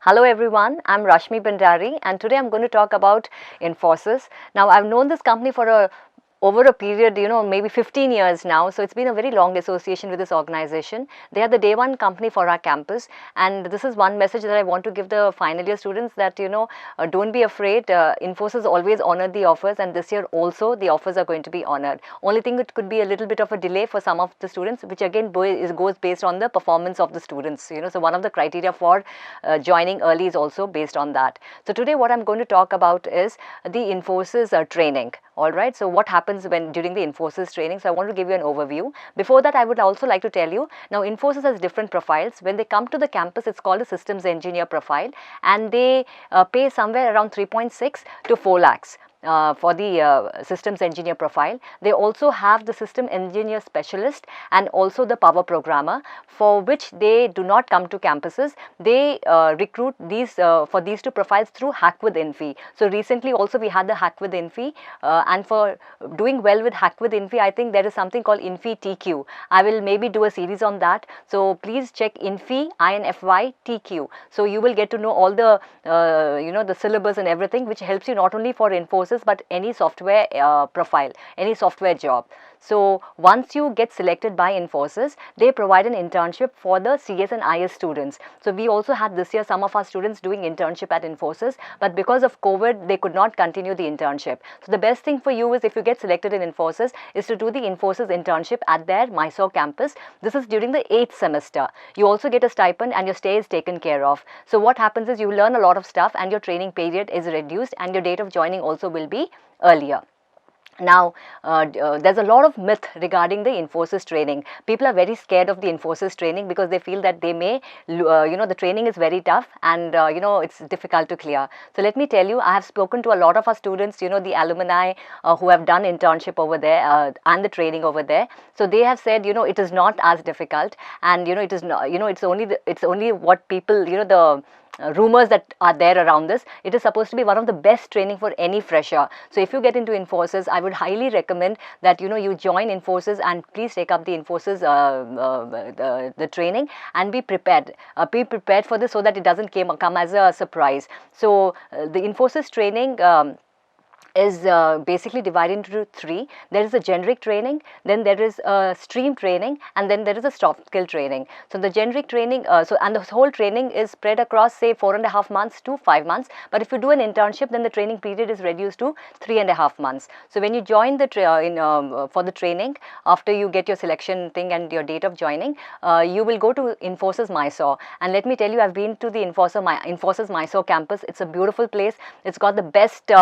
Hello everyone, I'm Rashmi Bhandari and today I'm going to talk about Infosys. Now I've known this company for over a period, maybe 15 years now. So it's been a very long association with this organization. They are the day one company for our campus. And this is one message that I want to give the final year students that, don't be afraid. Infosys always honored the offers, and this year also the offers are going to be honored. Only thing, it could be a little bit of a delay for some of the students, which again goes based on the performance of the students. So one of the criteria for joining early is also based on that. So today what I'm going to talk about is the Infosys training. All right, so what happens during the Infosys training? So I want to give you an overview. Before that, I would also like to tell you, now Infosys has different profiles. When they come to the campus, it's called a systems engineer profile, and they pay somewhere around 3.6 to 4 lakhs. For the systems engineer profile. They also have the system engineer specialist and also the power programmer, for which they do not come to campuses. They recruit these for these two profiles through Hack with Infy. So recently also we had the Hack with Infy, and for doing well with Hack with Infy, I think there is something called Infy TQ. I will maybe do a series on that. So please check Infy, INFY TQ. So you will get to know all the the syllabus and everything, which helps you not only for Infosys but any software profile, any software job. So once you get selected by Infosys, they provide an internship for the CS and IS students. So we also had this year some of our students doing internship at Infosys, but because of COVID, they could not continue the internship. So the best thing for you is, if you get selected in Infosys, is to do the Infosys internship at their Mysore campus. This is during the 8th semester. You also get a stipend and your stay is taken care of. So what happens is, you learn a lot of stuff and your training period is reduced, and your date of joining also will be earlier. Now, there's a lot of myth regarding the Infosys training. People are very scared of the Infosys training because they feel that they may, the training is very tough and, it's difficult to clear. So let me tell you, I have spoken to a lot of our students, the alumni who have done internship over there and the training over there. So they have said, it is not as difficult, and, it is not, it's only what people, the rumors that are there around this. It is supposed to be one of the best training for any fresher. So if you get into Infosys, I would highly recommend that you join Infosys, and please take up the Infosys the training, and be prepared. Be prepared for this so that it doesn't come as a surprise. So the Infosys training is basically divided into three. There is a generic training, then there is a stream training, and then there is a soft skill training. So the generic training, and the whole training is spread across, say, 4.5 months to 5 months. But if you do an internship, then the training period is reduced to 3.5 months. So when you join the for the training, after you get your selection thing and your date of joining, you will go to Infosys Mysore. And let me tell you, I've been to the Infosys Mysore campus. It's a beautiful place. It's got the best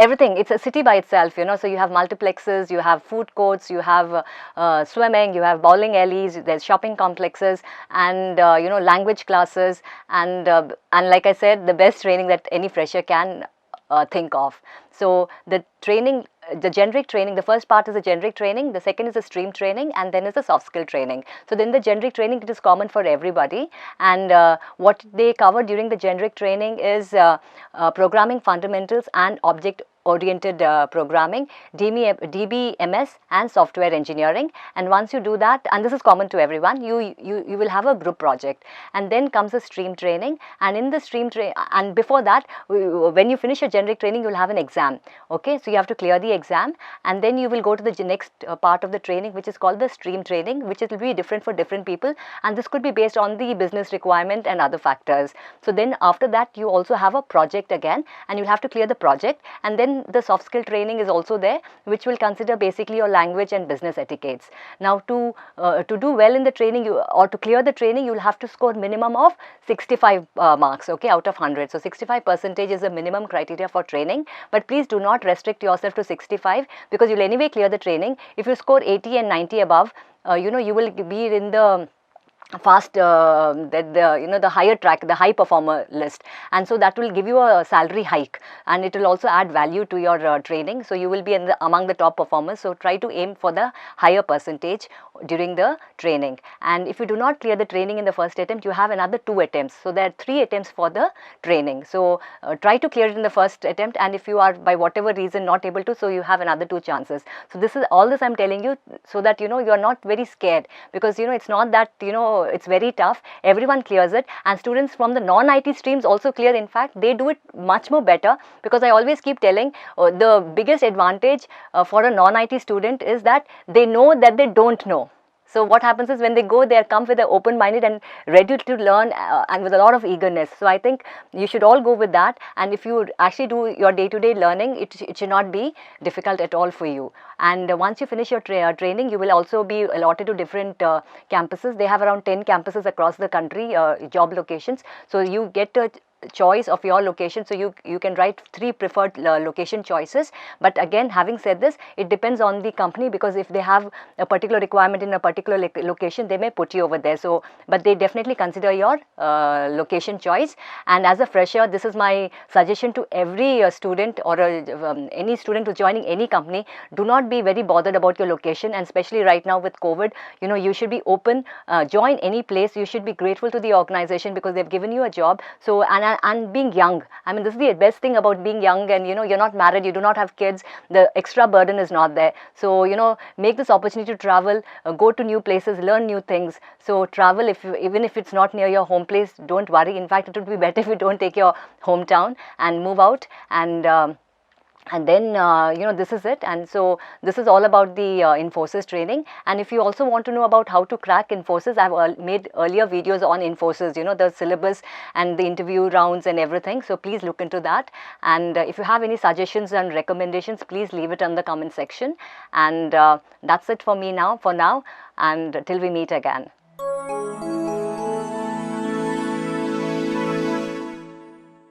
everything. It's a city by itself, so you have multiplexes, you have food courts, you have swimming, you have bowling alleys, there's shopping complexes, and language classes, and like I said, the best training that any fresher can think of. So the training, the generic training, the first part is the generic training, the second is the stream training, and then is the soft skill training. So then the generic training, it is common for everybody, and what they cover during the generic training is programming fundamentals and object oriented programming, DBMS, and software engineering. And once you do that, and this is common to everyone, you will have a group project, and then comes the stream training. And in the stream and before that, when you finish your generic training, you will have an exam. Okay, so you have to clear the exam, and then you will go to the next part of the training, which is called the stream training, which will be different for different people, and this could be based on the business requirement and other factors. So then after that, you also have a project again, and you'll have to clear the project. And then the soft skill training is also there, which will consider basically your language and business etiquettes. Now to do well in the training, or to clear the training, you will have to score minimum of 65 marks, okay, out of 100. So 65% is the minimum criteria for training, but please do not restrict yourself to 65, because you'll anyway clear the training. If you score 80 and 90 above, you will be in the the higher track, the high performer list, and so that will give you a salary hike, and it will also add value to your training. So you will be among the top performers. So try to aim for the higher percentage during the training. And if you do not clear the training in the first attempt, you have another 2 attempts. So there are 3 attempts for the training. So try to clear it in the first attempt, and if you are by whatever reason not able to, so you have another 2 chances. So this is all this I'm telling you, so that you are not very scared, because it's not that it's very tough. Everyone clears it, and students from the non-IT streams also clear. In fact, they do it much more better, because I always keep telling the biggest advantage for a non-IT student is that they know that they don't know. So what happens is, when they go, they come with an open-minded and ready to learn, and with a lot of eagerness. So I think you should all go with that. And if you actually do your day-to-day learning, it should not be difficult at all for you. And once you finish your training, you will also be allotted to different campuses. They have around 10 campuses across the country, job locations. So you get a choice of your location, so you can write 3 preferred location choices. But again, having said this, it depends on the company, because if they have a particular requirement in a particular location, they may put you over there. So but they definitely consider your location choice. And as a fresher, this is my suggestion to every student, or any student who's joining any company: do not be very bothered about your location. And especially right now with COVID, you should be open, join any place. You should be grateful to the organization, because they've given you a job. So and being young, I mean, this is the best thing about being young, and you're not married, you do not have kids, the extra burden is not there. So make this opportunity to travel, go to new places, learn new things. So travel, even if it's not near your home place, don't worry. In fact, it would be better if you don't take your hometown and move out. And then this is it. And so this is all about the Infosys training. And if you also want to know about how to crack Infosys, I've made earlier videos on Infosys, the syllabus and the interview rounds and everything. So please look into that. And if you have any suggestions and recommendations, please leave it in the comment section. And that's it for me now, and till we meet again.